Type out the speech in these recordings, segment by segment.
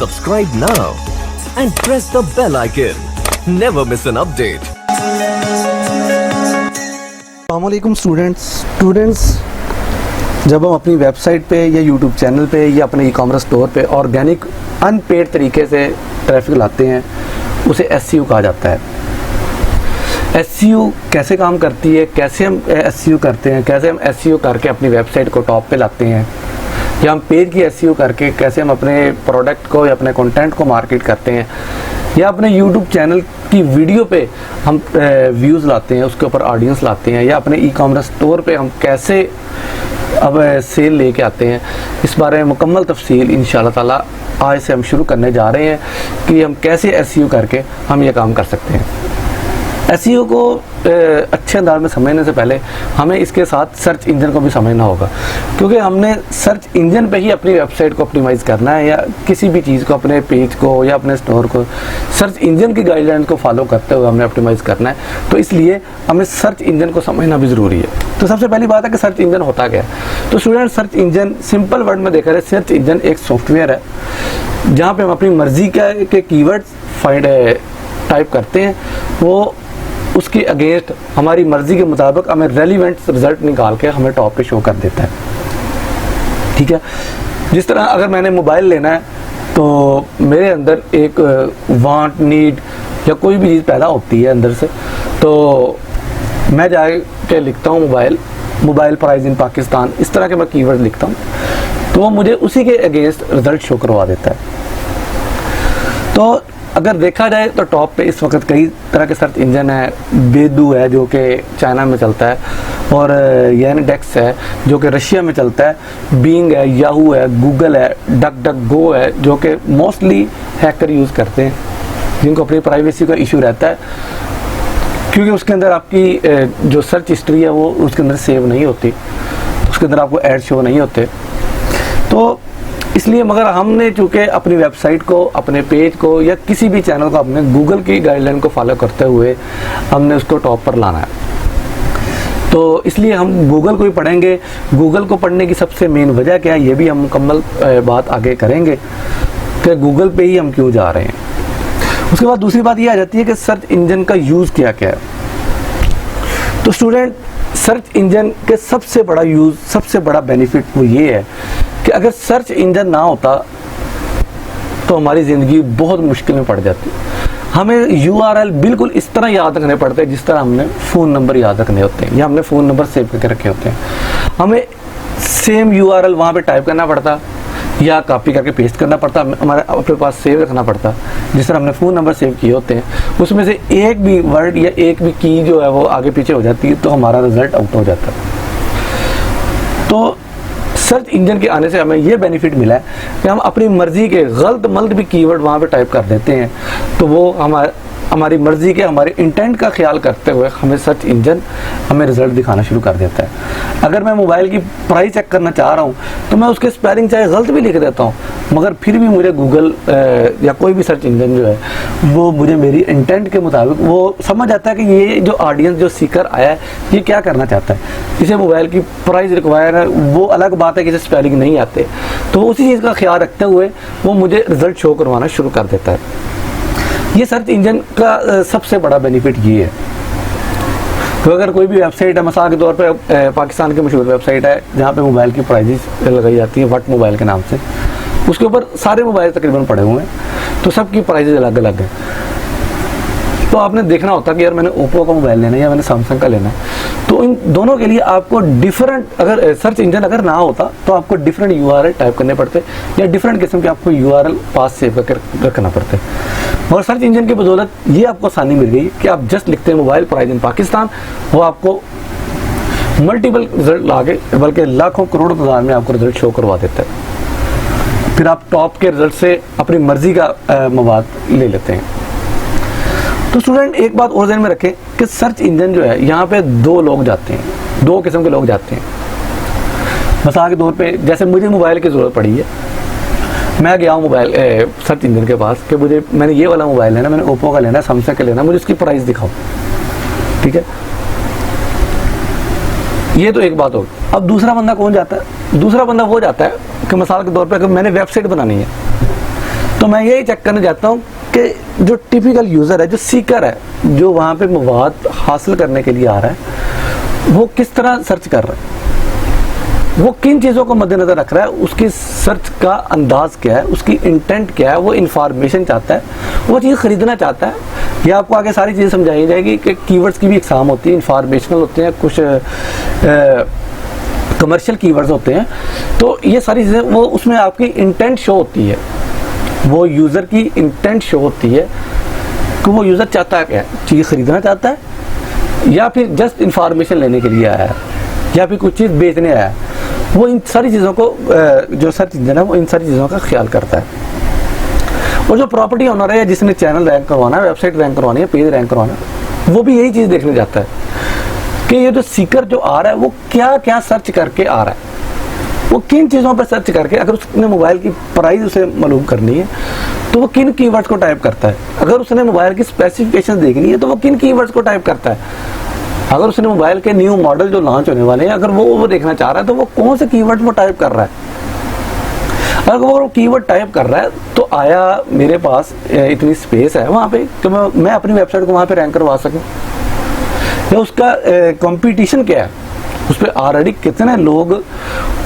Subscribe now and press the bell icon. Never miss an update. अस्सलामुअलैकुम students, जब हम अपनी वेबसाइट पे या यूट्यूब चैनल पे या अपने ई-कॉमर्स स्टोर पे ऑर्गेनिक अनपेड तरीके से ट्रैफिक लाते हैं, उसे एसईओ कहा जाता है। एसईओ कैसे काम करती है, कैसे हम एसईओ करते हैं, कैसे हम एसईओ करके अपनी वेबसाइट को टॉप पे लाते हैं, या हम पेज की एसईओ करके कैसे हम अपने प्रोडक्ट को या अपने कंटेंट को मार्केट करते हैं, या अपने यूट्यूब चैनल की वीडियो पे हम व्यूज़ लाते हैं, उसके ऊपर ऑडियंस लाते हैं, या अपने ई-कॉमर्स स्टोर पे हम कैसे अब सेल लेके आते हैं, इस बारे में मुकम्मल तफसील इंशाअल्लाह ताला आज से हम शुरू करने जा रहे हैं कि हम कैसे एसईओ करके हम ये काम कर सकते हैं। एसईओ को अच्छे अंदाज में समझने से पहले हमें इसके साथ सर्च इंजन को भी समझना होगा, क्योंकि हमने सर्च इंजन पे ही अपनी वेबसाइट को ऑप्टिमाइज़ करना है, या किसी भी चीज़ को, अपने पेज को या अपने स्टोर को सर्च इंजन की गाइडलाइन को फॉलो करते हुए हमने ऑप्टिमाइज़ करना है। तो इसलिए हमें सर्च इंजन को समझना भी ज़रूरी है। तो सबसे पहली बात है कि सर्च इंजन होता क्या है। तो student, search engine simple word में देखा जाए, सर्च इंजन एक सॉफ्टवेयर है जहाँ पे हम अपनी मर्जी के कीवर्ड्स टाइप करते हैं, वो उसके अगेंस्ट हमारी मर्जी के मुताबिक हमें रेलिवेंट रिजल्ट निकाल के हमें टॉप पे शो कर देता है। ठीक है, जिस तरह अगर मैंने मोबाइल लेना है तो मेरे अंदर एक वांट, नीड या कोई भी चीज़ पैदा होती है अंदर से, तो मैं जाके लिखता हूँ मोबाइल प्राइस इन पाकिस्तान, इस तरह के मैं कीवर्ड लिखता हूँ, तो वो मुझे उसी के अगेंस्ट रिजल्ट शो करवा देता है। तो अगर देखा जाए तो टॉप पे इस वक्त कई तरह के सर्च इंजन है। बेदू है जो कि चाइना में चलता है, और यानडेक्स है जो कि रशिया में चलता है, बीइंग है, याहू है, गूगल है, डक डक गो है जो कि मोस्टली हैकर यूज़ करते हैं, जिनको अपनी प्राइवेसी का इशू रहता है, क्योंकि उसके अंदर आपकी जो सर्च हिस्ट्री है वो उसके अंदर सेव नहीं होती, उसके अंदर आपको ऐड शो नहीं होते। तो इसलिए मगर हमने चूँकि अपनी वेबसाइट को, अपने पेज को या किसी भी चैनल को अपने गूगल की गाइडलाइन को फॉलो करते हुए हमने उसको टॉप पर लाना है, तो इसलिए हम गूगल को ही पढ़ेंगे। गूगल को पढ़ने की सबसे मेन वजह क्या है, ये भी हम मुकम्मल बात आगे करेंगे कि गूगल पे ही हम क्यों जा रहे हैं। उसके बाद दूसरी बात ये आ जाती है कि सर्च इंजन का यूज़ क्या क्या है। तो स्टूडेंट, सर्च इंजन के सबसे बड़ा यूज़, सबसे बड़ा बेनिफिट वो ये है कि अगर सर्च इंजन ना होता तो हमारी ज़िंदगी बहुत मुश्किल में पड़ जाती। हमें यूआरएल बिल्कुल इस तरह याद रखने पड़ते हैं जिस तरह हमने फ़ोन नंबर याद रखने होते हैं, या हमने फ़ोन नंबर सेव करके रखे होते हैं। हमें सेम यूआरएल वहाँ पे टाइप करना पड़ता या कॉपी करके पेस्ट करना पड़ता, हमारे अपने पास सेव रखना पड़ता। जिस तरह हमने फ़ोन नंबर सेव किए होते हैं, उसमें से एक भी वर्ड या एक भी की जो है वो आगे पीछे हो जाती है तो हमारा रिज़ल्ट आउट हो जाता है। तो सर्च इंजन के आने से हमें यह बेनिफिट मिला है कि हम अपनी मर्जी के गलत मलत भी कीवर्ड वहाँ पे टाइप कर देते हैं, तो वो हमारी मर्जी के, हमारे इंटेंट का ख्याल करते हुए हमें सर्च इंजन हमें रिजल्ट दिखाना शुरू कर देता है। अगर मैं मोबाइल की प्राइस चेक करना चाह रहा हूँ तो मैं उसके स्पेलिंग चाहे गलत भी लिख देता हूँ, मगर फिर भी मुझे गूगल या कोई भी सर्च इंजन जो है वो मुझे मेरी इंटेंट के मुताबिक वो समझ आता है कि ये जो ऑडियंस, जो सीकर आया है, ये क्या करना चाहता है। इसे मोबाइल की प्राइस रिक्वायर है, वो अलग बात है कि इसे स्पेलिंग नहीं आते, तो उसी चीज़ का ख्याल रखते हुए वो मुझे रिजल्ट शो करवाना शुरू कर देता है। ये सर्च इंजन का सबसे बड़ा बेनिफिट ये है। तो अगर कोई भी वेबसाइट है, मिसाल के तौर पे पाकिस्तान की मशहूर वेबसाइट है जहाँ पे मोबाइल की प्राइजेस लगाई जाती है वट मोबाइल के नाम से, उसके ऊपर सारे मोबाइल तकरीबन पड़े हुए हैं, तो सबकी प्राइजेस अलग अलग है। तो आपने देखना होता कि यार मैंने ओप्पो का मोबाइल लेना है या मैंने सैमसंग का लेना है, तो इन दोनों के लिए आपको डिफरेंट, अगर सर्च इंजन अगर ना होता तो आपको डिफरेंट यूआरएल टाइप करने पड़ते, या डिफरेंट किस्म के आपको यूआरएल पास सेव करके रखना पड़ता है। और सर्च इंजन की बदौलत ये आपको आसानी मिल गई कि आप जस्ट लिखते हैं मोबाइल प्राइस इन पाकिस्तान, वो आपको मल्टीपल रिजल्ट लाके, बल्कि लाखों करोड़ों तादाद में आपको रिजल्ट शो करवा देता है। फिर आप टॉप के रिजल्ट से अपनी मर्जी का मवाद ले लेते हैं। तो स्टूडेंट, एक बात और ध्यान में रखें कि सर्च इंजन जो है, यहाँ पे दो लोग जाते हैं, दो किस्म के लोग जाते हैं। मिसाल के तौर पे जैसे मुझे मोबाइल की ज़रूरत पड़ी है, मैं गया हूँ मोबाइल सर्च इंजन के पास कि मैंने ये वाला मोबाइल लेना, मैंने ओप्पो का लेना, सैमसंग का लेना, मुझे उसकी प्राइस दिखाओ। ठीक है, ये तो एक बात होगी। अब दूसरा बंदा कौन जाता है? दूसरा बंदा वो जाता है कि मिसाल के तौर पे अगर मैंने वेबसाइट बनानी है तो मैं यही चेक करने जाता हूँ कि जो टिपिकल यूज़र है, जो सीकर है, जो वहाँ पे मवाद हासिल करने के लिए आ रहा है, वो किस तरह सर्च कर रहा है, वो किन चीज़ों को मद्देनज़र रख रहा है, उसकी सर्च का अंदाज क्या है, उसकी इंटेंट क्या है, वो इन्फॉर्मेशन चाहता है, वो चीज़ ख़रीदना चाहता है। ये आपको आगे सारी चीज़ें समझाई जाएगी कि कीवर्ड्स की भी इकसाम होती है, इन्फॉर्मेशनल होते हैं, कुछ कमर्शियल कीवर्ड्स होते हैं। तो ये सारी चीज़ें वो उसमें आपकी इंटेंट शो होती है, वो यूज़र की इंटेंट शो होती है कि वो यूज़र चाहता है क्या, चीज़ ख़रीदना चाहता है या फिर जस्ट इन्फॉर्मेशन लेने के लिए आया है या फिर कुछ चीज़ बेचने आया है। वो इन सारी चीज़ों को जो सर्च इंजन है वो इन सारी चीज़ों का ख्याल करता है। और जो प्रॉपर्टी ओनर है, जिसने चैनल रैंक करवाना है, वेबसाइट रैंक करवानी है, पेज रैंक करवाना है, वो भी यही चीज़ देखने जाता है कि ये जो सीकर जो आ रहा है वो क्या क्या सर्च करके आ रहा है, वो किन चीज़ों पर सर्च करके, अगर उसने मोबाइल की प्राइस उसे मालूम करनी है तो वो किन कीवर्ड्स को टाइप करता है, अगर उसने मोबाइल की स्पेसिफिकेशन देखनी है तो वो किन कीवर्ड्स को टाइप करता है, अगर उसने मोबाइल के न्यू मॉडल जो लॉन्च होने वाले हैं अगर वो देखना चाह रहा है तो वो कौन से कीवर्ड वो टाइप कर रहा है। अगर वो कीवर्ड टाइप कर रहा है तो आया मेरे पास इतनी स्पेस है वहाँ पे कि मैं अपनी वेबसाइट को वहाँ पे रैंक करवा सकूँ, या उसका कंपटीशन क्या है, उस पर ऑलरेडी कितने लोग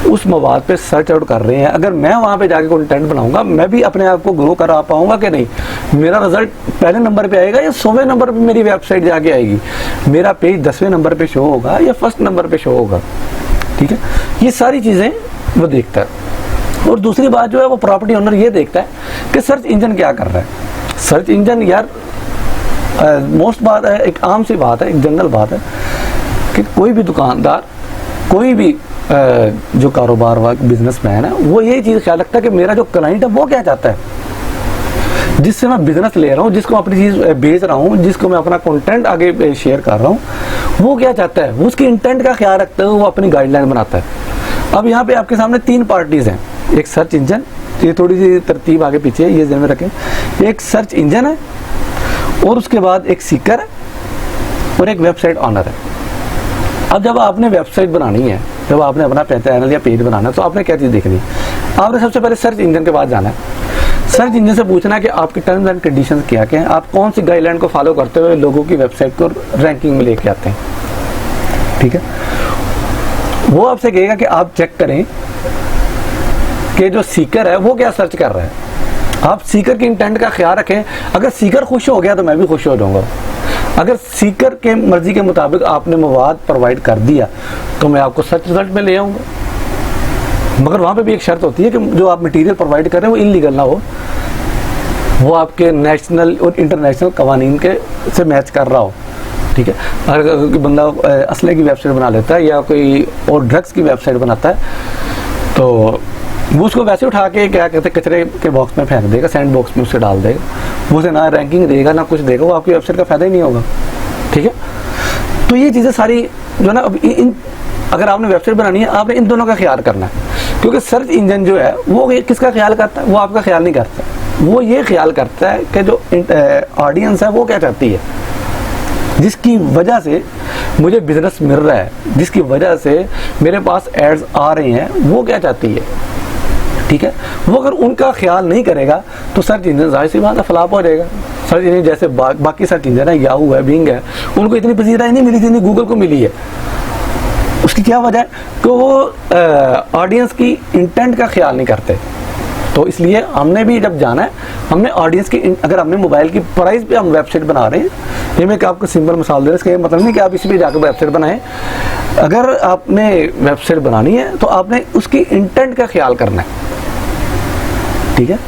उस मवाद पे सर्च आउट कर रहे हैं। अगर मैं वहाँ पे जाके कंटेंट बनाऊंगा, मैं भी अपने आप को ग्रो करा पाऊंगा कि नहीं, मेरा रिजल्ट पहले नंबर पे आएगा या 100वें नंबर पे मेरी वेबसाइट जाके आएगी, मेरा पेज 10वें नंबर पे शो होगा या फर्स्ट नंबर पे शो होगा। ठीक है, ये सारी चीज़ें वो देखता है। और दूसरी बात जो है वो प्रॉपर्टी ओनर ये देखता है कि सर्च इंजन क्या कर रहा है। सर्च इंजन यार मोस्ट बात है, एक आम सी बात है, एक जनरल बात है कि कोई भी दुकानदार, कोई भी जो कारोबार व बिजनेसमैन है, वो यही चीज़ ख्याल रखता है कि मेरा जो क्लाइंट है वो क्या चाहता है, जिससे मैं बिजनेस ले रहा हूँ, जिसको अपनी चीज़ बेच रहा हूँ, जिसको मैं अपना कंटेंट आगे शेयर कर रहा हूँ, वो क्या चाहता है, वो उसकी इंटेंट का ख्याल रखते हुए वो अपनी गाइडलाइन बनाता है। अब यहाँ पे आपके सामने 3 पार्टीज हैं, एक सर्च इंजन, ये थोड़ी सी तरतीब आगे पीछे है, ये ध्यान में रखें, एक सर्च इंजन है और उसके बाद एक सीकर है और एक वेबसाइट ऑनर है। अब जब आपने वेबसाइट बनानी है, जब आपने अपना चैनल या पेज बनाना है, तो आपने क्या चीज़ देखनी है, आपने सबसे पहले सर्च इंजन के पास जाना है। सर्च इंजन से पूछना है कि आपकी टर्म्स एंड कंडीशंस क्या क्या हैं, आप कौन सी गाइडलाइन को फॉलो करते हुए लोगों की वेबसाइट को रैंकिंग में लेके आते हैं। ठीक है, वो आपसे कहेगा कि आप चेक करें कि जो सीकर है वो क्या सर्च कर रहा है। आप सीकर की इंटेंट का ख्याल रखें, अगर सीकर खुश हो गया तो मैं भी खुश हो जाऊंगा। अगर सीकर के मर्जी के मुताबिक आपने मवाद प्रोवाइड कर दिया तो मैं आपको सर्च रिजल्ट में ले आऊँगा, मगर वहाँ पे भी एक शर्त होती है कि जो आप मटेरियल प्रोवाइड कर रहे हैं वो इलीगल ना हो, वो आपके नेशनल और इंटरनेशनल कवानीन के से मैच कर रहा हो। ठीक है, अगर कोई बंदा असले की वेबसाइट बना लेता है या कोई और ड्रग्स की वेबसाइट बनाता है तो वो उसको वैसे उठा के क्या कहते हैं कचरे के बॉक्स में फेंक देगा, सैंड बॉक्स में उसे डाल देगा, वो उसे ना रैंकिंग देगा ना कुछ देगा, वो आपकी वेबसाइट का फायदा ही नहीं होगा। ठीक है, तो ये चीज़ें सारी जो ना, अब इन अगर आपने वेबसाइट बनानी है आपने इन दोनों का ख्याल करना है, क्योंकि सर्च इंजन जो है वो किसका ख्याल करता है, वो आपका ख्याल नहीं करता, वो ये ख्याल करता है कि जो ऑडियंस है वो क्या चाहती है, जिसकी वजह से मुझे बिजनेस मिल रहा है, जिसकी वजह से मेरे पास एड्स आ रहे हैं, वो क्या चाहती है। ठीक है, वो अगर उनका ख्याल नहीं करेगा तो सर्च इंजन जाहिर सी बात है फ्लॉप हो जाएगा। सर्च इंजन जैसे बाकी सर्च इंजन है, याहू है, बिंग है, उनको इतनी पसीराई नहीं मिली जितनी गूगल को मिली है। उसकी क्या वजह है कि वो ऑडियंस की इंटेंट का ख्याल नहीं करते। तो इसलिए हमने भी जब जाना है, हमने ऑडियंस की, अगर हमने मोबाइल की प्राइस पे हम वेबसाइट बना रहे हैं, ये मैं आपको सिंपल मिसाल दे रहा हूँ, इसका मतलब नहीं कि आप इसी पे जाकर वेबसाइट बनाएं। अगर आपने वेबसाइट बनानी है तो आपने उसकी इंटेंट का ख्याल करना है। ठीक है,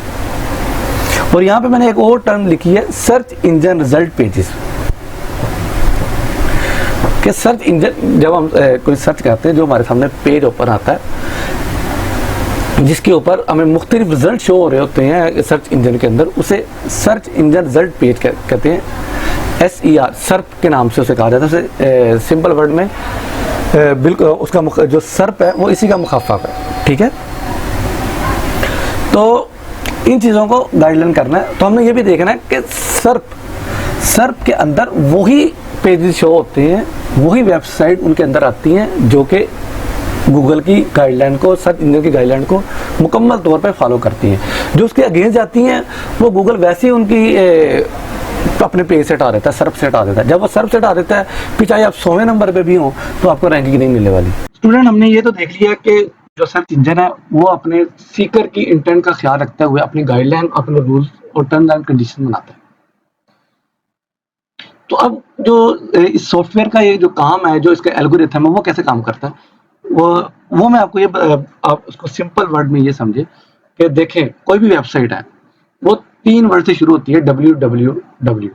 और यहाँ पे मैंने एक और टर्म लिखी है, सर्च इंजन रिजल्ट पेजेस। कि सर्च इंजन जब हम कोई सर्च करते हैं, जो हमारे सामने पेज ओपन आता है जिसके ऊपर हमें मुख्तलिफ रिजल्ट शो हो रहे होते हैं सर्च इंजन के अंदर, उसे सर्च इंजन रिजल्ट पेज कहते हैं। SER सर्प के नाम से उसे कहा जाता है। उसे सिंपल वर्ड में बिल्कुल उसका जो सर्प है वो इसी का मुखफ़फ़ है। ठीक है, तो इन चीज़ों को गाइडलाइन करना है। तो हमने ये भी देखना है कि सर्प के अंदर वही पेजेस शो होते हैं, वही वेबसाइट उनके अंदर आती हैं जो कि गूगल की गाइडलाइन को, सर्च इंजन की गाइडलाइन को मुकम्मल तौर पर फॉलो करती हैं। जो उसके अगेंस्ट जाती हैं वो गूगल वैसे ही उनकी अपने पेज से हटा देता है, सर्फ से हटा देता है। जब वो सर्फ से हटा देता है, फिर चाहे आप 100वें नंबर पे भी हो तो आपको रैंकिंग नहीं मिलने वाली। स्टूडेंट, हमने ये तो देख लिया कि जो सर्च इंजन है वो अपने सीकर की इंटेंट का ख्याल रखते हुए अपनी गाइडलाइन, अपने रूल्स और टर्म्स एंड कंडीशन बनाता है। तो अब जो इस सॉफ्टवेयर का ये जो काम है, जो इसका एल्गोरिथम है, वो कैसे काम करता है, वो मैं आपको ये आप उसको सिंपल वर्ड में ये समझे कि देखें, कोई भी वेबसाइट है वो 3 वर्ड से शुरू होती है, www,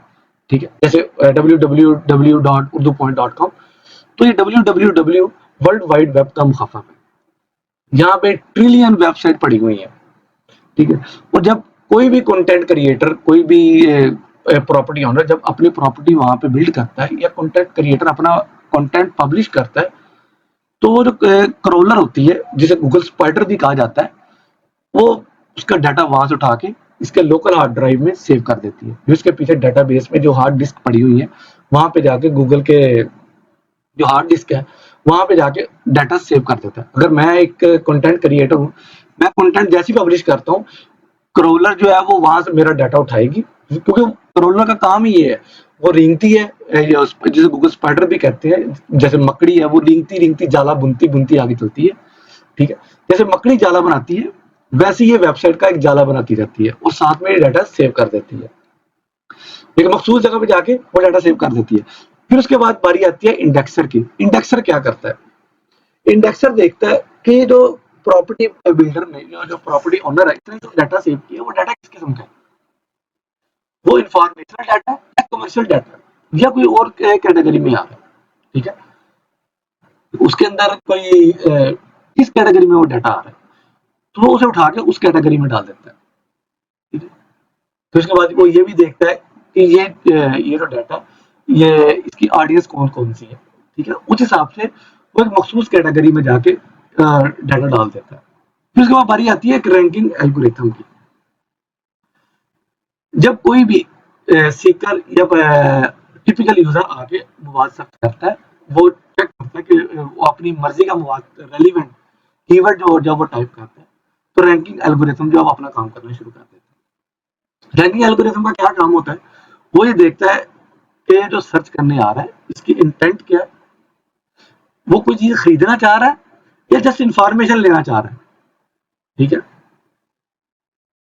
ठीक है, जैसे www.urdupoint.com। तो ये www वर्ल्ड वाइड वेब का मुखाफा है, यहाँ पे ट्रिलियन वेबसाइट पड़ी हुई है, ठीक है। और जब कोई भी कंटेंट क्रिएटर, कोई भी प्रॉपर्टी ओनर जब अपनी प्रॉपर्टी वहां पे बिल्ड करता है, या कंटेंट क्रिएटर अपना कंटेंट पब्लिश करता है, तो वो जो क्रॉलर होती है, जिसे गूगल स्पाइडर भी कहा जाता है, वो उसका डाटा वहां से उठा के इसके लोकल हार्ड ड्राइव में सेव कर देती है। जो इसके पीछे डाटाबेस में जो हार्ड डिस्क पड़ी हुई है, वहां पे जाके गूगल के जो हार्ड डिस्क है वहां पे जाके डाटा सेव कर देता है। अगर मैं एक कंटेंट क्रिएटर हूँ, मैं कंटेंट जैसे ही पब्लिश करता हूँ, क्रॉलर जो है वो वहां से मेरा डाटा उठाएगी, क्योंकि क्रॉलर का काम ही ये है, वो रेंगती है, जैसे गूगल स्पाइडर भी कहते हैं, जैसे मकड़ी है, वो रेंगती रेंगती जाला बुनती बुनती आगे चलती है, ठीक है। जैसे मकड़ी जाला बनाती है, वैसे ये वेबसाइट का एक जाला बनाती रहती है और साथ में डाटा सेव कर देती है, एक मखसूस जगह पे जाके वो डाटा सेव कर देती है। फिर उसके बाद बारी आती है इंडेक्सर की। इंडेक्सर क्या करता है? इंडेक्सर देखता है कि जो प्रॉपर्टी बिल्डर ने, जो प्रॉपर्टी ओनर है, इसने जो डाटा सेव किया वो डाटा किस किस्म का है, वो इंफॉर्मेशनल डाटा या कमर्शियल डाटा या कोई और कैटेगरी में आ रहा है, ठीक है। उसके अंदर कोई किस कैटेगरी में वो डाटा आ रहा है, तो वो उसे उठा के उस कैटेगरी में डाल देता है, ठीक है। तो उसके बाद वो ये भी देखता है कि ये जो डाटा, ये इसकी ऑडियंस कौन कौन सी है, ठीक है। उस हिसाब से वो एक मखसूस कैटेगरी में जाके डाटा डाल देता है। फिर उसके बाद बारी आती है एक रैंकिंग एल्गोरिथम की। जब कोई भी सीकर या टिपिकल यूजर आके मवाद सर्च करता है, वो चेक करता है कि वो अपनी मर्जी का मवाद, रेलिवेंट कीवर्ड जो जब वो टाइप करता है, तो रैंकिंग एल्गोरिथम जो अब अपना काम करना शुरू कर देता है। रैंकिंग एल्गोरिथम का क्या काम होता है? वो ये देखता है कि जो सर्च करने आ रहा है इसकी इंटेंट क्या है, वो कोई चीज खरीदना चाह रहा है या जस्ट इंफॉर्मेशन लेना चाह रहा है, ठीक है।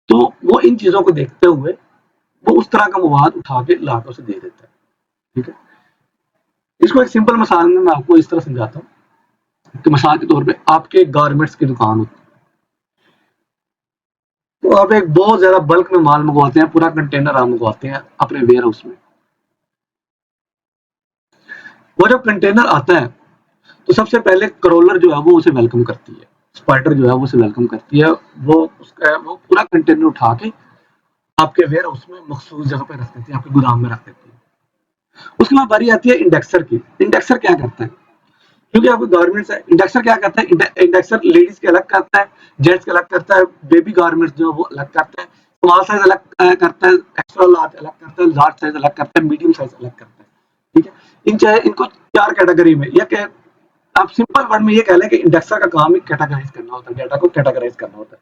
तो वो इन चीजों को देखते हुए वो उस तरह का मवाद उठा के लाकर उसे दे देता है, ठीक है। इसको एक सिंपल मिसाल में मैं आपको इस तरह समझाता हूँ कि मिसाल के तौर पे आपके गारमेंट्स की दुकान होती है, तो आप एक बहुत ज्यादा बल्क में माल मंगवाते हैं, पूरा कंटेनर आप मंगवाते हैं अपने वेयर हाउस में। वो जब कंटेनर आता है तो सबसे पहले क्रॉलर जो है वो उसे वेलकम करती है, स्पाइडर जो है वो उसे वेलकम करती है, वो पूरा कंटेनर उठा के आपके वेयर हाउस में मखसूस जगह पे रख देती है, आपके गोदाम में रख देती है। उसके बाद बारी आती है इंडेक्सर की। इंडेक्सर क्या करता है? क्योंकि आपको गारमेंट्स है, इंडेक्सर क्या करता है? इंडेक्सर लेडीज के अलग करता है, जेंट्स के अलग करता है, बेबी गारमेंट्स जो वो अलग करता है, स्मॉल साइज अलग करता है, एक्स्ट्रा लार्ज अलग करता है, लार्ज साइज अलग करता है, मीडियम साइज अलग करता है, ठीक है। इनको 4 कैटेगरी में, या क्या आप सिंपल वर्ड में ये कह लें कि इंडेक्सर का काम ही कैटेगराइज करना होता है, डाटा को कैटेगराइज करना होता है,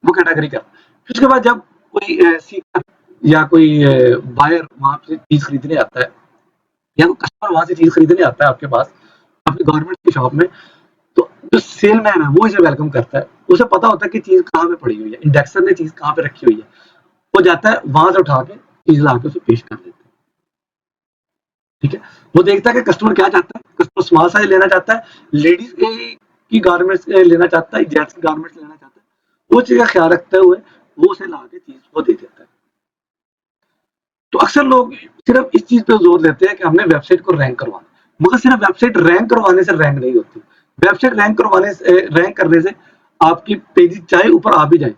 वो कैटेगरी कर। फिर उसके बाद जब कोई सीकर या कोई बायर वहां से चीज खरीदने आता है, या कोई कस्टमर वहां से चीज खरीदने आता है आपके पास, अपनी गवर्नमेंट की शॉप में, तो जो सेलमैन है वो इसे वेलकम करता है। उसे पता होता है कि चीज कहाँ पे पड़ी हुई है, इंडेक्सर ने चीज कहाँ पे रखी हुई है, वो जाता है वहां से उठा के चीज ला के उसे पेश कर देता है, ठीक है। वो देखता है कि कस्टमर क्या चाहता है, कस्टमर स्मॉल साइज लेना चाहता है, लेडीज की गारमेंट्स लेना चाहता है, जेंट्स की गारमेंट्स लेना चाहता है, वो चीज का ख्याल रखते हुए वो उसे ला के चीज वो दे देता है। तो अक्सर लोग सिर्फ इस चीज पे जोर देते हैं कि हमने वेबसाइट को रैंक करवाना, मगर सिर्फ वेबसाइट रैंक करवाने से रैंक नहीं होती। वेबसाइट रैंक करने से आपकी पेज चाहे ऊपर आ भी जाए,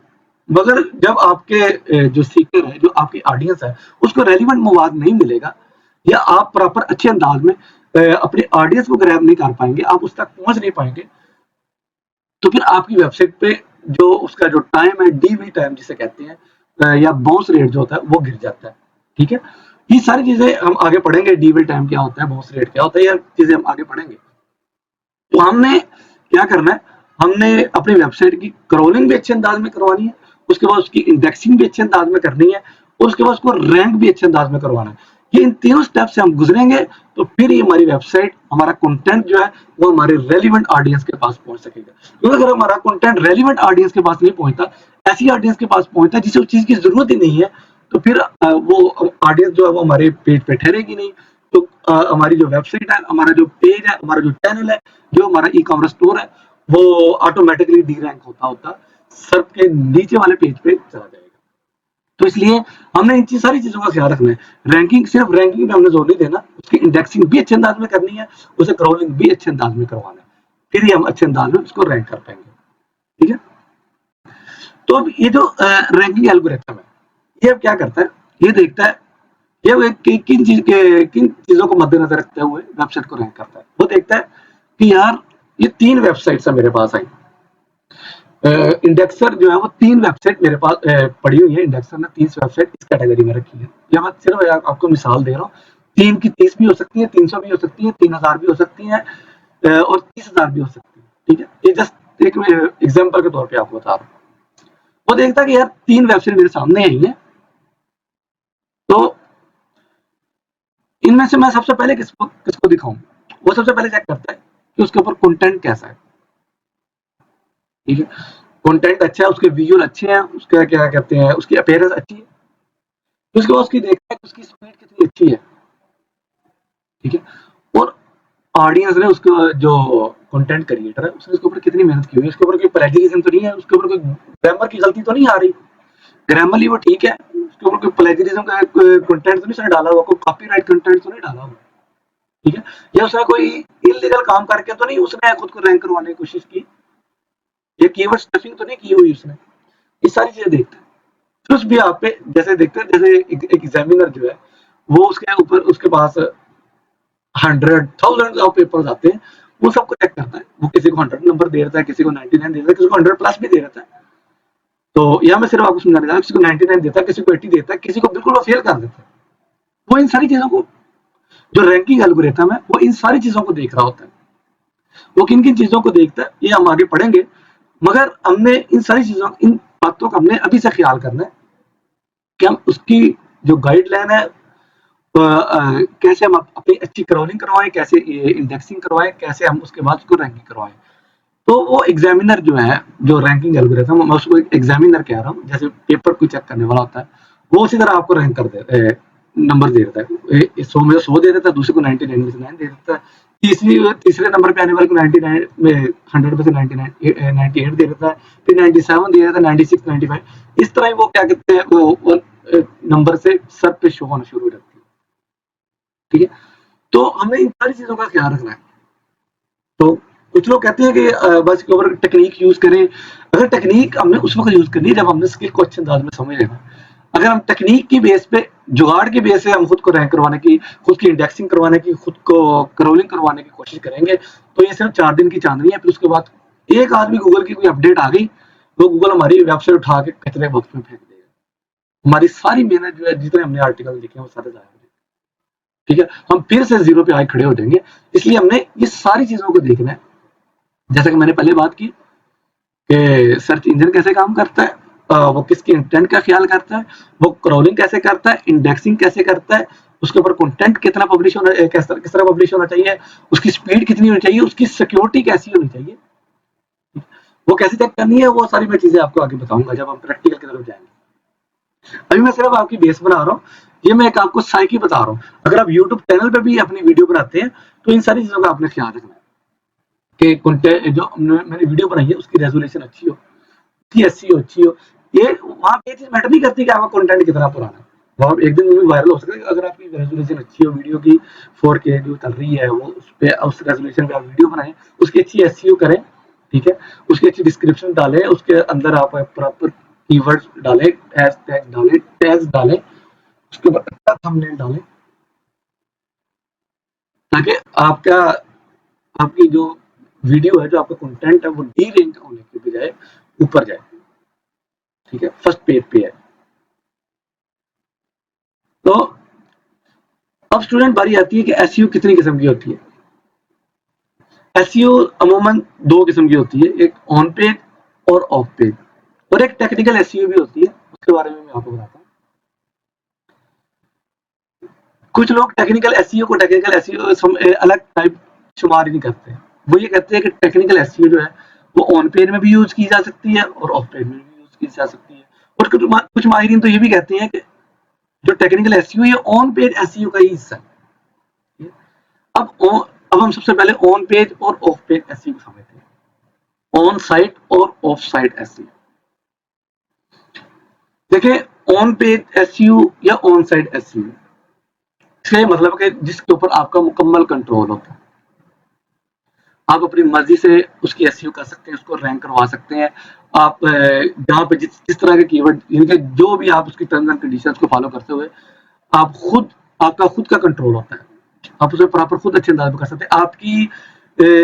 मगर जब आपके जो सीकर है, जो आपकी ऑडियंस है, उसको रेलिवेंट मवाद नहीं मिलेगा, या आप प्रॉपर अच्छे अंदाज में अपनी ऑडियंस को ग्रैब नहीं कर पाएंगे, आप उस तक पहुंच नहीं पाएंगे, तो फिर आपकी वेबसाइट पे जो उसका जो टाइम है, डीवी टाइम जिसे कहते हैं, या बाउंस रेट जो होता है वो गिर जाता है, ठीक है। ये सारी चीजें हम आगे पढ़ेंगे, डीवी टाइम क्या होता है, बाउंस रेट क्या होता है, ये चीजें हम आगे पढ़ेंगे। तो हमने क्या करना है, हमने अपनी वेबसाइट की क्रॉलिंग भी अच्छे अंदाज में करवानी है, उसके बाद उसकी इंडेक्सिंग भी अच्छे अंदाज में करनी है, उसके बाद उसको रैंक भी अच्छे अंदाज में करवाना है। ये इन तीनों स्टेप से हम गुजरेंगे तो फिर ये हमारी वेबसाइट, हमारा कंटेंट जो है वो हमारे रेलिवेंट ऑडियंस के पास पहुंच सकेगा। क्योंकि अगर हमारा कंटेंट रेलिवेंट ऑडियंस के पास नहीं पहुंचता, ऐसी ऑडियंस के पास पहुंचता है जिसे उस चीज की जरूरत ही नहीं है, तो फिर वो ऑडियंस जो है वो हमारे पेज पे ठहरेगी नहीं। तो हमारी जो वेबसाइट है, हमारा जो पेज है, हमारा जो चैनल है, जो हमारा ई कॉमर्स स्टोर है, वो ऑटोमेटिकली डी रैंक होता होता सर्फ के नीचे वाले पेज पे चला जाएगा। तो इसलिए हमने इन सारी चीजों का ख्याल रखना है। रैंकिंग, सिर्फ रैंकिंग पे हमने जोर नहीं देना, उसकी इंडेक्सिंग भी अच्छे अंदाज में करनी है, उसे क्रॉलिंग भी अच्छे अंदाज में करवाना है, फिर ही हम अच्छे अंदाज में उसको रैंक कर पाएंगे। ठीक है, तो अब ये जो रैंकिंग एल्गोरिथम है, ये अब क्या करता है, ये देखता है ये किन चीजों को मद्देनजर रखते हुए वेबसाइट को रैंक करता है। वो देखता है कि यार ये 3 वेबसाइट्स है मेरे पास आई, इंडेक्सर जो है वो 3 वेबसाइट मेरे पास पड़ी हुई है, इंडेक्सर ने 30 वेबसाइट इस कैटेगरी में रखी है। या मैं सिर्फ आपको मिसाल दे रहा हूँ, 3 की 30 भी हो सकती है, 300 भी हो सकती है, 3000 भी हो सकती है, और 30,000 भी हो सकती है। ठीक है, ये जस्ट एक एग्जाम्पल के तौर पे आपको बता रहा हूँ। वो देखता है कि यार 3 वेबसाइट मेरे सामने आई है, तो इनमें से मैं सबसे पहले किसको किसको दिखाऊं। वो सबसे पहले चेक करता है कि उसके ऊपर कंटेंट कैसा है। ठीक है, कंटेंट अच्छा है, उसके विजुअल अच्छे हैं, उसका क्या कहते हैं, उसकी अपीयरेंस अच्छी है। उसके बाद उसकी देखता है कि उसकी स्पीड कितनी अच्छी है। ठीक है, और ऑडियंस ने उसको, जो कंटेंट क्रिएटर है, उसने उसके ऊपर कितनी मेहनत की हुई है, उसके ऊपर कोई प्लेजरिज्म तो नहीं है, उसके ऊपर कोई ग्रामर की गलती तो नहीं आ रही, ग्रामरली वो ठीक है, उसके ऊपर कोई प्लेजरिज्म का कंटेंट तो नहीं उसने डाला हुआ, कोई कॉपीराइट कंटेंट तो नहीं डाला हुआ। ठीक है, या उसने कोई इलीगल काम करके तो नहीं उसने खुद को रैंक करवाने की कोशिश की, या कीवर्ड स्टफिंग तो नहीं की हुई उसने। ये सारी चीजें देखते हैं। फिर उस भी आप पे जैसे देखते हैं, जैसे एक एग्जामिनर जो है वो उसके ऊपर, उसके पास 100,000 ऑफ पेपर्स आते हैं, वो सबको चेक करता है। वो किसी को 100 नंबर दे देता है, किसी को 99 दे देता है, किसी को 100 प्लस भी दे देता है। तो यहाँ मैं सिर्फ आपको समझाने जा रहा हूँ, किसी को 99 देता है, किसी को 80 देता है, किसी को बिल्कुल वो फेल कर देता है। वो इन सारी चीजों को, जो रैंकिंग एल्गोरिथम है, वो इन सारी चीजों को देख रहा होता है। वो किन किन चीजों को देखता है ये हम आगे पढ़ेंगे, मगर हमने इन सारी चीजों, इन बातों का हमने अभी से ख्याल करना है कि हम उसकी जो गाइडलाइन है, कैसे हम अपनी अच्छी क्रॉलिंग करवाएं, कैसे ये इंडेक्सिंग करवाएं, कैसे हम उसके बाद उसको रैंकिंग करवाएं। तो वो एग्जामिनर जो है, जो रैंकिंग एल्गोरिथम, मैं उसको एग्जामिनर कह रहा हूँ, जैसे पेपर को चेक करने वाला होता है, वो उसी तरह आपको रैंक कर दे, नंबर दे देता है। 100 में 100 दे देता है, दूसरे को 99 में से 9 दे देता है, तीसरे नंबर पे आने वाले को 99 में 100 में से 99 98 दे देता है, फिर 97 दे देता है, 96 95, इस तरह वो क्या कहते हैं, वो नंबर से सर पे शो होना शुरू हो जाती है। ठीक है, तो हमें इन सारी चीजों का ख्याल रखना है। तो कुछ लोग कहते हैं कि बस के ऊपर टेक्निक यूज करें। अगर टेक्निक हमने उस वक्त यूज करनी है जब हमने स्किल को अच्छे अंदाज में समझ लेना। अगर हम टेक्निक की बेस पे, जुगाड़ की बेस से हम खुद को रैंक करवाने की, खुद की इंडेक्सिंग करवाने की, खुद को क्रॉलिंग करवाने की कोशिश करेंगे, तो ये सिर्फ 4 दिन की चांदनी है। फिर उसके बाद एक आदमी गूगल की कोई अपडेट आ गई, वो गूगल हमारी वेबसाइट उठा के कचरे बॉक्स में फेंक देगा। हमारी सारी मेहनत जो है, जितने हमने आर्टिकल लिखे हैं, वो सारे जाया हो जाएंगे। ठीक है, हम फिर से जीरो पे आए खड़े हो जाएंगे। इसलिए हमने ये सारी चीजों को देखना है। जैसा कि मैंने पहले बात की कि सर्च इंजन कैसे काम करता है, वो किसके इंटेंट का ख्याल करता है, वो क्रॉलिंग कैसे करता है, इंडेक्सिंग कैसे करता है, उसके ऊपर कंटेंट कितना पब्लिश होना, किस तरह पब्लिश होना चाहिए, उसकी स्पीड कितनी होनी चाहिए, उसकी सिक्योरिटी कैसी होनी चाहिए, वो कैसे चेक करनी है, वो सारी मैं चीजें आपको आगे बताऊंगा जब हम प्रैक्टिकल की तरफ जाएंगे। अभी मैं सिर्फ आपकी बेस बना रहा हूँ, ये मैं एक आपको साइकी बता रहा हूँ। अगर आप यूट्यूब चैनल पे भी अपनी वीडियो बनाते हैं तो इन सारी चीजों का आपने ख्याल रखना है कि कंटेंट जो मैंने वीडियो बनाई है उसकी रेजोल्यूशन अच्छी हो, उसकी एसईओ अच्छी हो। ये वहाँ पे ये चीज मैटर नहीं करती कि आपका कंटेंट कितना पुराना है, वो एक दिन में वायरल हो सकता है। अगर आपकी रेजोल्यूशन अच्छी हो, वीडियो की 4K जो चल रही है, वो उस पे, उस रेजोल्यूशन पे आप वीडियो बनाएं, उसकी अच्छी एसईओ करें। ठीक है, उसकी अच्छी डिस्क्रिप्शन डालें, उसके अंदर आप प्रॉपर कीवर्ड्स डालें, हैशटैग डालें, टैग्स डालें, उसके ऊपर अच्छा थंबनेल डालें, ताकि आपका, आपकी जो वीडियो है, जो आपका कंटेंट है, वो डी रैंक होने के बजाय ऊपर जाए। ठीक है, फर्स्ट पेज पे है। तो अब स्टूडेंट बारी आती है कि एसईओ कितनी किस्म की होती है। एसईओ अमूमन दो किस्म की होती है, एक ऑन पेज और ऑफ पेज, और एक टेक्निकल एसईओ भी होती है, उसके बारे में मैं आपको बताता हूँ। कुछ लोग टेक्निकल एसईओ को टेक्निकल एसईओ अलग टाइप शुमार ही नहीं करते। वो ये कहते हैं कि टेक्निकल एसईओ जो है वो ऑन पेज में भी यूज की जा सकती है और ऑफ पेज में भी यूज की जा सकती है। और कुछ माहिरीन तो ये भी कहते हैं कि जो टेक्निकल एसईओ ये ऑन पेज एसईओ का ही हिस्सा है। अब हम सबसे पहले ऑन पेज और ऑफ पेज एसईओ को समझते हैं। ऑन साइट और ऑफ साइट एसईओ। देखिए, ऑन पेज एसईओ या ऑन साइट एसईओ, इसका मतलब कि जिसके ऊपर आपका मुकम्मल कंट्रोल होता है। आप अपनी मर्जी से उसकी एसईओ कर सकते हैं, उसको रैंक करवा सकते हैं। आप जहाँ पे जिस तरह के कीवर्ड, यानी जो भी आप उसकी टर्म्स एंड कंडीशंस को फॉलो करते हुए आपका खुद का कंट्रोल होता है। आप उसे प्रॉपर खुद अच्छे अंदाज में कर सकते हैं। आपकी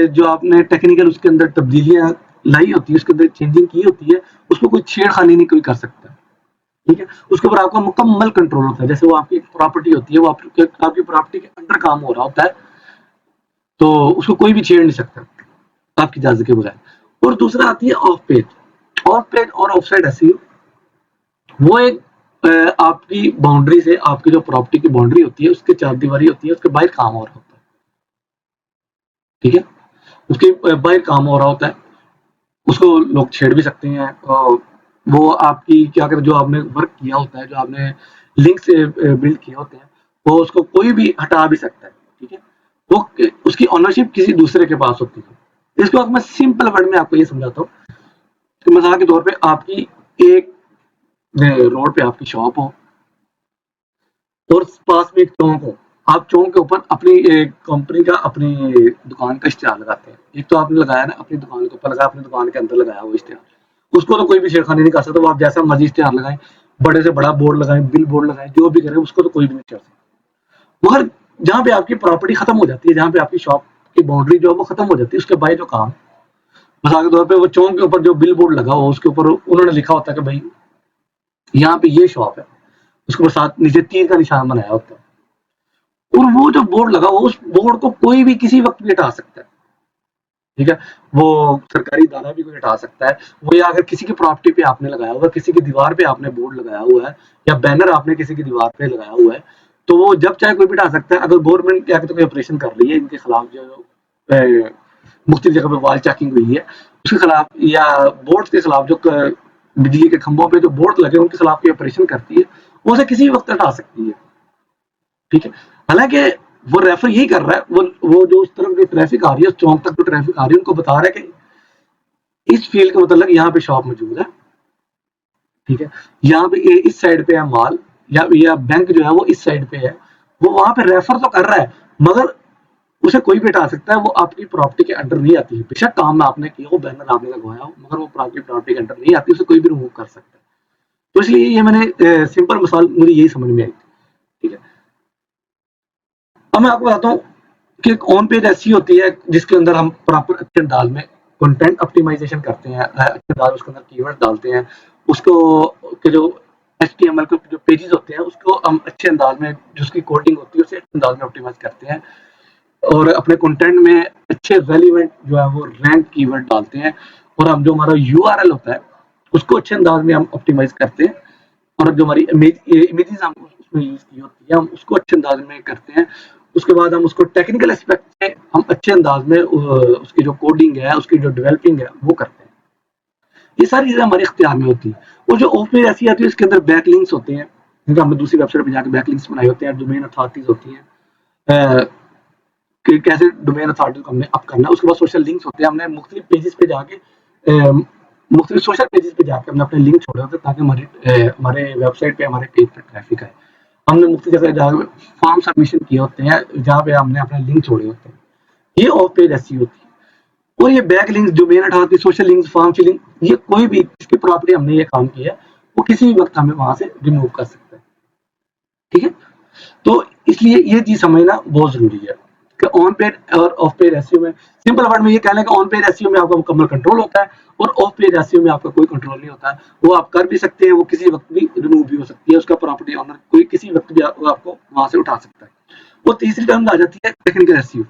जो आपने टेक्निकल उसके अंदर तब्दीलियां लाई होती है, उसके अंदर चेंजिंग की होती है, उसको कोई छेड़खानी नहीं कोई कर सकता। ठीक है, उसके ऊपर आपका मुकम्मल कंट्रोल होता है। जैसे वो आपकी प्रॉपर्टी होती है, वो आपकी प्रॉपर्टी के अंडर काम हो रहा होता है, तो उसको कोई भी छेड़ नहीं सकता आपकी इजाजत के बगैर। और दूसरा आती है ऑफ पेज। ऑफ पेज और ऑफ साइड एसईओ, वो एक आपकी बाउंड्री से, आपकी जो प्रॉपर्टी की बाउंड्री होती है, उसके चार दीवारी होती है, उसके बाहर काम हो रहा होता है। ठीक है, उसके बाहर काम हो रहा होता है, उसको लोग छेड़ भी सकते हैं। वो आपकी क्या कर, जो आपने वर्क किया होता है, जो आपने लिंक से बिल्ड किए होते हैं, वो उसको कोई भी हटा भी सकता है। ठीक है, वो उसकी ऑनरशिप किसी दूसरे के पास होती है। इसको मैं सिंपल वर्ड में आपको ये समझाता हूँ कि मिसाल के तौर पे आपकी एक रोड पे आपकी शॉप हो और पास में एक चौक हो। आप चौक के ऊपर अपनी कंपनी का, अपनी दुकान का इश्तेहार लगाते हैं। एक तो आपने लगाया ना, अपनी दुकान के ऊपर लगाया, अपनी दुकान के अंदर लगाया वो इश्तेहार, उसको तो कोई भी छेड़खानी नहीं कर सकता। वो आप जैसा मर्जी इश्तेहार लगाएं, बड़े से बड़ा बोर्ड लगाएं, बिल बोर्ड लगाएं, जो भी करें, उसको तो कोई भी नहीं छेड़ सकता। मगर जहाँ पे आपकी प्रॉपर्टी खत्म हो जाती है, जहाँ पे आपकी शॉप की बाउंड्री जो है वो खत्म हो जाती है, उसके बाहर जो काम, मिसाल के तौर पे वो चौक के ऊपर जो बिल बोर्ड लगा हो, उसके ऊपर उन्होंने लिखा होता है कि भाई यहाँ पे ये शॉप है, उसके साथ नीचे तीर का निशान बनाया होता है, और वो जो बोर्ड लगा हो, उस बोर्ड को कोई भी किसी वक्त भी हटा सकता है। ठीक है, वो सरकारी इदारा भी कोई हटा सकता है। वो, या अगर किसी की प्रॉपर्टी पे आपने लगाया हुआ है, किसी की दीवार पे आपने बोर्ड लगाया हुआ है, या बैनर आपने किसी की दीवार पे लगाया हुआ है, तो वो जब चाहे कोई भी हटा सकता है। अगर गवर्नमेंट क्या कहते हैं, कोई ऑपरेशन कर रही है इनके खिलाफ, जो मुख्तलिफ जगह पे वॉल चेकिंग हुई है, उसके खिलाफ, या बोर्ड के खिलाफ, जो बिजली के खंभों पे जो बोर्ड लगे उनके खिलाफ कोई ऑपरेशन करती है, वो उसे किसी भी वक्त हटा सकती है। ठीक है, हालांकि वो रेफर यही कर रहा है, वो जो उस तरफ जो ट्रैफिक आ रही है, उस चौक तक जो ट्रैफिक आ रही है, उनको बता रहा है कि इस फील्ड का मतलब यहाँ पे शॉप मौजूद है। ठीक है, यहाँ पे इस साइड पे है माल, या बैंक जो है वो इस साइड पे है। वो वहां पे रेफर तो कर रहा है, मगर उसे कोई भी हटा सकता है। वो आपकी प्रॉपर्टी के अंडर नहीं आती है। बेशक काम आपने किया हो, बैनर आपने लगवाया हो, मगर वो आपकी प्रॉपर्टी के अंडर नहीं आती, उसे कोई भी रिमूव कर सकता है। तो इसलिए ये मैंने सिंपल मिसाल मुझे यही समझ में आई। ठीक है, अब मैं आपको बताता हूँ कि एक ऑन पेज ऐसी होती है जिसके अंदर हम प्रॉपर अच्छे अंदाज में कंटेंट ऑप्टिमाइजेशन करते हैं, अच्छे अंदाज उसके अंदर कीवर्ड डालते हैं, उसको के जो HTML के जो पेजेस होते हैं उसको हम अच्छे अंदाज में, जो उसकी कोडिंग होती है उसे अच्छे अंदाज में ऑप्टिमाइज करते हैं, और अपने कंटेंट में अच्छे रेलिवेंट जो है वो रैंक कीवर्ड डालते हैं, और हम जो हमारा URL होता है उसको अच्छे अंदाज में हम ऑप्टिमाइज करते हैं, और जो हमारी इमेजेस हम उसमें यूज की होती है हम उसको अच्छे अंदाज में करते हैं। उसके बाद हम उसको टेक्निकल एस्पेक्ट से हम अच्छे अंदाज में उसकी जो कोडिंग है, उसकी जो डेवलपिंग है वो करते हैं। ये सारी चीजें हमारे इख्तियार में होती है। और जो ऑफ पेज ऐसी आती है इसके अंदर बैक लिंक्स होते हैं, जिनका हमने दूसरी वेबसाइट पर जाकर बैक लिंक्स बनाए होते हैं, डोमेन अथॉरिटीज होती हैं कि कैसे डोमेन अथॉरिटी को हमने अप करना है। उसके बाद सोशल लिंक्स होते हैं, हमने मुख्तलिफ पेजेस पे जाके मुख्तलिफ सोशल पेजेस पे जाके हमने अपने लिंक छोड़े होते हैं ताकि हमारे वेबसाइट पे, हमारे पेज पे ट्रैफिक आए। हमने मुख्तलिफ जगह जाकर फॉर्म सबमिशन किए होते हैं जहाँ पे हमने अपने लिंक छोड़े होते हैं। ये ऑफ पेज ऐसी होती है। और ये back links, domain authority, social links, form filling, ये कोई भी जिसकी प्रॉपर्टी हमने ये काम किया है वो किसी भी वक्त हमें वहां से रिमूव कर सकता है। ठीक है, तो इसलिए ये चीज समझना बहुत जरूरी है कि ऑन पेज और ऑफ पेज एसईओ में, सिंपल वर्ड में ये कहना है कि ऑन पेज एसईओ में आपका मुकम्मल कंट्रोल होता है, और ऑफ पेज एसईओ में आपका कोई कंट्रोल नहीं होता है। वो आप कर भी सकते हैं, वो किसी वक्त भी रिमूव भी हो सकती है, उसका प्रॉपर्टी ऑनर कोई किसी वक्त भी आपको वहां से उठा सकता है। वो तीसरी टर्म आ जाती है टेक्निकल एसईओ।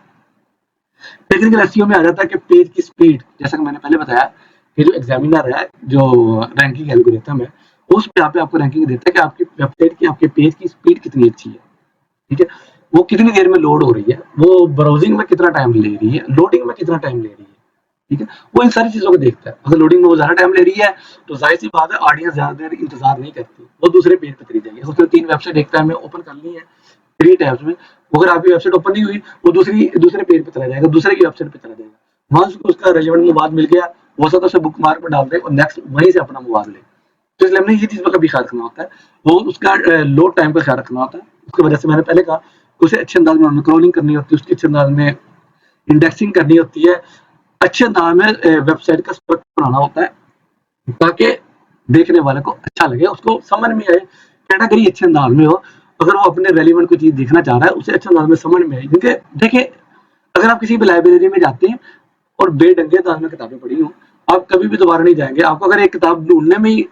टेक्निकल एसईओ में आ जाता है कि पेज की स्पीड, जैसा कि मैंने पहले बताया कि जो एग्जामिनर है, जो रैंकिंग एल्गोरिथम है, उस पे यहाँ पे आपको रैंकिंग देता है कि आपकी वेबसाइट की, आपके पेज की स्पीड कितनी अच्छी है, ठीक है, वो कितनी देर में लोड हो रही है, वो ब्राउजिंग में कितना टाइम ले रही है, लोडिंग में कितना टाइम ले रही है, ठीक है, वो इन सारी चीजों को देखता है। अगर लोडिंग में वो ज्यादा टाइम ले रही है तो जाहिर सी बात है ऑडियंस ज्यादा देर इंतजार नहीं करती, वो दूसरे पेज पे चली जाएगी। उसने 3 वेबसाइट एक टाइम में ओपन कर ली है 3 टैब्स में, अगर आपकी वेबसाइट ओपन नहीं हुई वो दूसरे पेज पे चला जाएगा, दूसरे की वेबसाइट पे चला जाएगा, वहां से उसका रेलेवेंट मवाद मिल गया, वो सब उसे बुक मार्क पर डाल दे और नेक्स्ट वहीं से अपना मवाद ले। तो इसलिए हमने ये चीज का भी ख्याल रखना होता है, वो उसका लोड टाइम का ख्याल रखना होता है। उसकी वजह से मैंने पहले कहा उसे अच्छे अंदाज में क्रॉलिंग करनी होती है, उसके अच्छे अंदाज में इंडेक्सिंग करनी होती है, अच्छे अंदाज में वेबसाइट का स्ट्रक्चर बनाना होता है ताकि देखने वाले को अच्छा लगे, उसको समझ में आए, कैटेगरी अच्छे अंदाज में हो। अगर वो अपने रेलिवेंट कोई चीज देखना चाह रहा है उसे अच्छे अंदाज में समझ में आए, क्योंकि देखिए अगर आप किसी भी लाइब्रेरी में जाते हैं और बेढंगे अंदाज में किताबें पढ़ी हो, आप कभी भी दोबारा नहीं जाएंगे। आपको अगर एक किताब ढूंढने में ही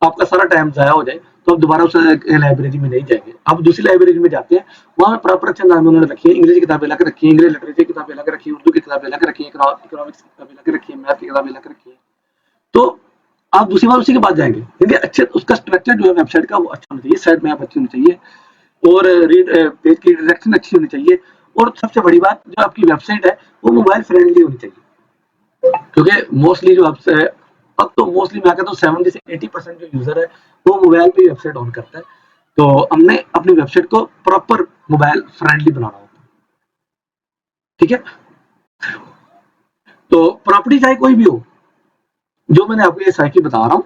आपका सारा टाइम ज़ाया हो जाए तो आप दोबारा उस लाइब्रेरी में नहीं जाएंगे। आप दूसरी लाइब्रेरी में जाते हैं, वहाँ प्रॉपर अच्छे अंदाज में उन्होंने रखी है, इंग्लिश की किताबें अलग रखी है, इंग्लिश लिटरेचर की किताबें अलग रखी है, उर्दू की किताबें अलग रखी है, इकोनॉमिक्स की किताबें अलग रखी है, मैथ की किताबें अलग रखी है। तो आप दूसरी बार उसी के बाद जाएंगे, क्योंकि अच्छे उसका स्ट्रक्चर जो है वेबसाइट का वो अच्छा होना चाहिए, साइड मैप अच्छी होनी चाहिए और पेज की डायरेक्शन अच्छी होनी चाहिए, और सबसे बड़ी बात जो आपकी वेबसाइट है वो मोबाइल फ्रेंडली होनी चाहिए, क्योंकि मोस्टली जो आपसे अब तो मोस्टली मैं कहता हूँ 70 से 80% जो यूजर है वो मोबाइल पे वेबसाइट ऑन करता है। तो हमने अपनी वेबसाइट को प्रॉपर मोबाइल फ्रेंडली बनाना होता है, ठीक है। तो प्रॉपर्टी चाहे कोई भी हो, जो मैंने आपको ये साइकिल बता रहा हूँ,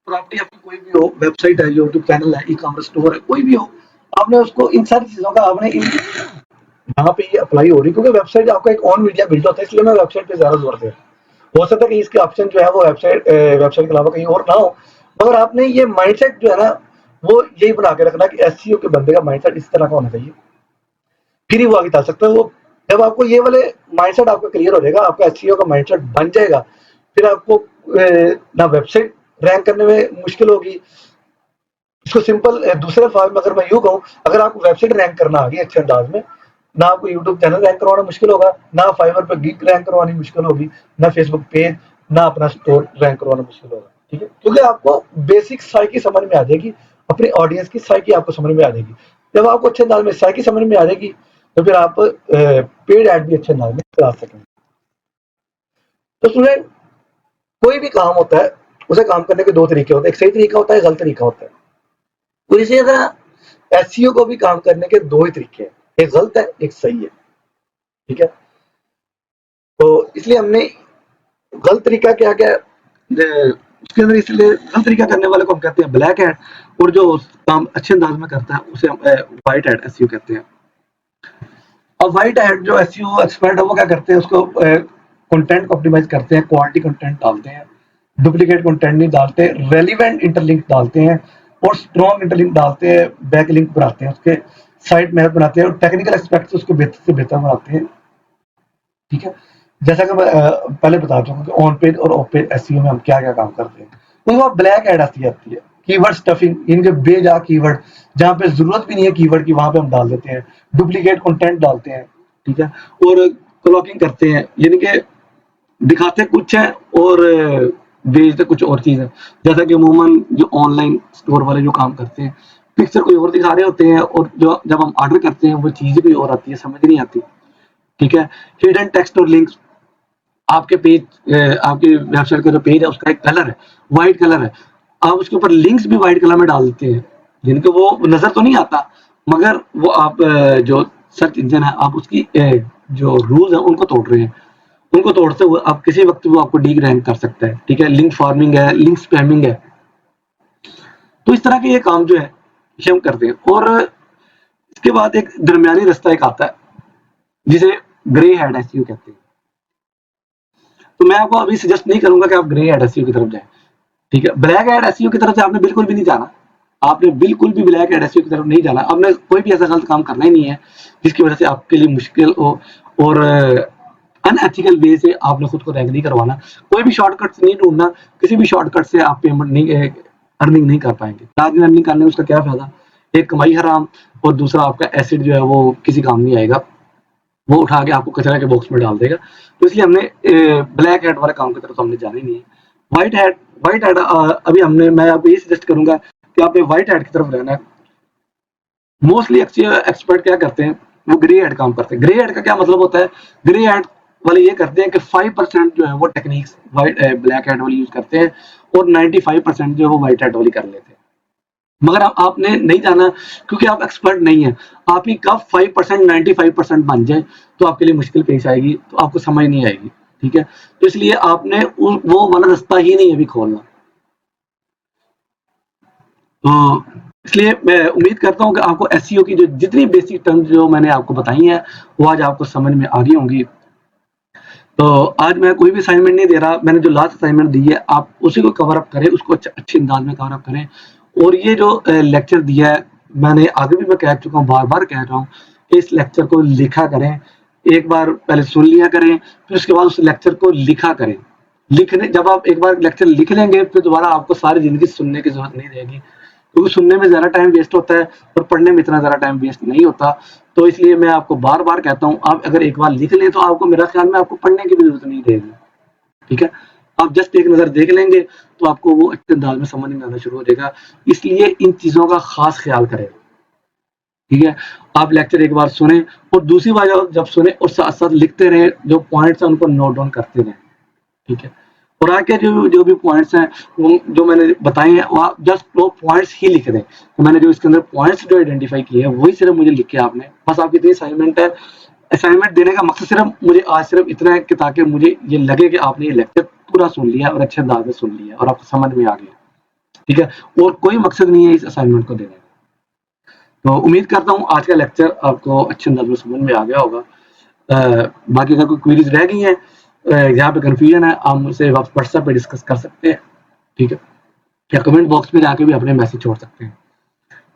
प्रॉपर्टी आपकी कोई भी हो, वेबसाइट है, यूट्यूब चैनल है, ई कॉमर्स स्टोर है, कोई भी हो, आपने उसको इन सारी चीजों का आपने यहाँ पे ये अप्लाई हो रही, क्योंकि वेबसाइट आपका एक ऑन मीडिया बिल्ड होता है, इसलिए मैं वेबसाइट पे ज्यादा जोर दे रहा हूँ। हो सकता है कि इसके ऑप्शन जो है वो वेबसाइट के अलावा कहीं और ना हो, मगर आपने ये माइंडसेट जो है ना वो यही बना के रखना कि एसईओ के बंदे का माइंडसेट इस तरह का होना चाहिए, फिर ही वो आगे चल सकता है। वो जब आपको ये वाले माइंडसेट आपका क्लियर हो जाएगा, आपका एसईओ का माइंडसेट बन जाएगा, फिर आपको ना वेबसाइट रैंक करने में मुश्किल होगी। इसको सिंपल दूसरे फॉर्म में अगर मैं यूं कहूँ, अगर आपको वेबसाइट रैंक करना आ गई अच्छे अंदाज में, ना आपको यूट्यूब चैनल रैंक करवाना मुश्किल होगा, ना फाइवर पे गिग रैंक करवानी मुश्किल होगी, ना फेसबुक पेज, ना अपना स्टोर रैंक करवाना मुश्किल होगा, ठीक है, क्योंकि आपको बेसिक साइकी समझ में आ जाएगी, अपनी ऑडियंस की साइकी आपको समझ में आ जाएगी। जब आपको अच्छे अंदाज में साइकी समझ में आ जाएगी तो फिर आप पेड ऐड भी अच्छे अंदाज में चला सकेंगे। तो स्टूडेंट, कोई भी काम होता है उसे काम करने के 2 तरीके होते हैं, एक सही तरीका होता है, गलत तरीका होता है। तो इसी तरह एसईओ को भी काम करने के 2 ही तरीके हैं, एक गलत है, एक सही है, ठीक है। तो इसलिए हमने गलत तरीका क्या क्या उसके अंदर, इसलिए गलत तरीका करने वाले को हम कहते हैं ब्लैक हैट, और जो काम अच्छे अंदाज में करता है उसे हम व्हाइट हैट एसईओ कहते हैं। अब व्हाइट हैट जो एसईओ एक्सपर्ट है वो क्या करते हैं, उसको कंटेंट को ऑप्टिमाइज करते हैं, क्वालिटी कंटेंट डालते हैं, डुप्लीकेट कंटेंट नहीं डालते, रेलिवेंट इंटरलिंक डालते हैं और स्ट्रॉन्ग इंटरलिंक डालते हैं, बैक लिंक बनाते हैं, उसके साइट मैप बनाते हैं और टेक्निकल एस्पेक्ट से उसको बेहतर से बेहतर बनाते हैं, ठीक है। जैसा कि मैं पहले बता चुका हूँ कि ऑन पेज और ऑफ पेज एसईओ में हम क्या क्या काम करते हैं। तो वहाँ ब्लैक ऐड आती है, कीवर्ड स्टफिंग, इनके बेजा कीवर्ड जहाँ पे जरूरत भी नहीं है कीवर्ड की वहां पे हम डाल देते हैं, डुप्लीकेट कंटेंट डालते हैं, ठीक है, और क्लॉकिंग करते हैं, यानी कि दिखाते कुछ है और भेजते कुछ और चीज है। जैसा कि अमूमन जो ऑनलाइन स्टोर वाले जो काम करते हैं, पिक्चर कोई और दिखा रहे होते हैं और जो जब हम ऑर्डर करते हैं वो चीज कोई और आती है, समझ नहीं आती, ठीक है। हिडन टेक्स्ट और लिंक्स, आपके पेज आपकी वेबसाइट का जो पेज है उसका एक कलर है, व्हाइट कलर है, आप उसके ऊपर लिंक्स भी व्हाइट कलर में डाल देते हैं, जिनको वो नजर तो नहीं आता, मगर वो आप जो सर्च इंजन है आप उसकी जो रूल्स है उनको तोड़ रहे हैं, उनको तोड़ते हुए आप किसी वक्त वो आपको डी रैंक कर सकता है, ठीक है। लिंक फार्मिंग है, लिंक स्पैमिंग है, तो इस तरह के ये काम जो है ये हम करते हैं। और इसके बाद एक दरमियानी रास्ता एक आता है जिसे ग्रे हेड एसईओ कहते हैं। तो मैं आपको अभी सजेस्ट नहीं करूंगा कि आप ग्रे हेड एसईओ की तरफ जाएं, ठीक है। ब्लैक हेड एसईओ की तरफ से आपने बिल्कुल भी नहीं जाना, आपने बिल्कुल भी ब्लैक हेड एसईओ की तरफ नहीं जाना, आपने कोई भी ऐसा गलत काम करना ही नहीं है जिसकी वजह से आपके लिए मुश्किल हो और अनएथिकल वे से आपने खुद को रैंक नहीं करवाना। कोई भी शॉर्टकट नहीं ढूंढना, किसी भी शॉर्टकट से आप पेमेंट नहीं अर्निंग नहीं कर पाएंगे। 4 दिन अर्निंग करने में उसका क्या फायदा, एक कमाई हराम और दूसरा आपका एसिड जो है वो किसी काम नहीं आएगा। वो उठा के आपको कचरा के बॉक्स में डाल देगा। तो इसलिए हमने ब्लैक हैट वाले काम की तरफ तो हमने जाना ही नहीं है। व्हाइट हैट अभी मैं आपको ये सजेस्ट करूंगा कि आपने व्हाइट हैट की तरफ रहना है। मोस्टली एक्सपर्ट क्या करते हैं, वो ग्रे हैट काम करते हैं। ग्रे हैट का क्या मतलब होता है, ग्रे हैट वाले ये करते हैं कि 5% जो है वो टेक्निक्स ब्लैक हैट वाली यूज करते हैं और 95% जो है वो व्हाइट हैट वाली कर लेते हैं। मगर आपने नहीं जाना, क्योंकि आप एक्सपर्ट नहीं है। आप ही कब 5% 95% बन जाए तो आपके लिए मुश्किल पेश आएगी, तो आपको समझ नहीं आएगी। ठीक है, तो इसलिए आपने वो वाला रास्ता ही नहीं अभी खोलना। तो इसलिए मैं उम्मीद करता हूँ कि आपको एसईओ की जो जितनी बेसिक टर्म्स जो मैंने आपको बताई हैं वो आज आपको समझ में आ गई होंगी। तो आज मैं कोई भी असाइनमेंट नहीं दे रहा, मैंने जो लास्ट असाइनमेंट दी है आप उसी को कवर अप करें, उसको अच्छे अंदाज में कवर अप करें। और ये जो लेक्चर दिया है, मैंने आगे भी मैं कह चुका हूँ, बार बार कह रहा हूँ, इस लेक्चर को लिखा करें। एक बार पहले सुन लिया करें, फिर उसके बाद उस लेक्चर को लिखा करें। लिखने जब आप एक बार लेक्चर लिख लेंगे फिर दोबारा आपको सारी जिंदगी सुनने की जरूरत नहीं रहेगी, क्योंकि सुनने में ज़्यादा टाइम वेस्ट होता है और पढ़ने में इतना ज़्यादा टाइम वेस्ट नहीं होता। तो इसलिए मैं आपको बार बार कहता हूँ, आप अगर एक बार लिख लें तो आपको, मेरा ख्याल में आपको पढ़ने की भी जरूरत नहीं रहेगी। ठीक है, आप जस्ट एक नज़र देख लेंगे तो आपको वो अच्छे अंदाज में समझ में आना शुरू हो जाएगा। इसलिए इन चीज़ों का खास ख्याल करें। ठीक है, आप लेक्चर एक बार सुने और दूसरी बार जब सुने और साथ साथ लिखते रहे, जो पॉइंट्स हैं उनको नोट डाउन करते रहें। ठीक है, और आगे जो भी पॉइंट्स हैं वो जो मैंने बताए हैं, वो आप जस्ट वो पॉइंट्स ही लिख दें। तो मैंने जो इसके अंदर पॉइंट्स जो आइडेंटिफाई किए हैं वही सिर्फ मुझे लिख के आपने, बस आपकी इतनी असाइनमेंट है। असाइनमेंट देने का मकसद सिर्फ मुझे आज सिर्फ इतना है कि ताकि मुझे ये लगे कि आपने ये लेक्चर पूरा सुन लिया और अच्छे अंदाज में सुन लिया और आपको समझ में आ गया। ठीक है, और कोई मकसद नहीं है इस असाइनमेंट को देने का। तो उम्मीद करता हूँ आज का लेक्चर आपको अच्छे अंदाज में समझ में आ गया होगा। बाकी अगर कोई क्वेरीज रह गई हैं, यहाँ पे कंफ्यूजन है, आप मुझसे व्हाट्सएप पे डिस्कस कर सकते हैं। ठीक है, या कमेंट बॉक्स में जाके भी अपने मैसेज छोड़ सकते हैं।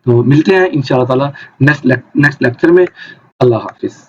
तो मिलते हैं इंशाअल्लाह ताला नेक्स्ट लेक्चर में। अल्लाह हाफिज।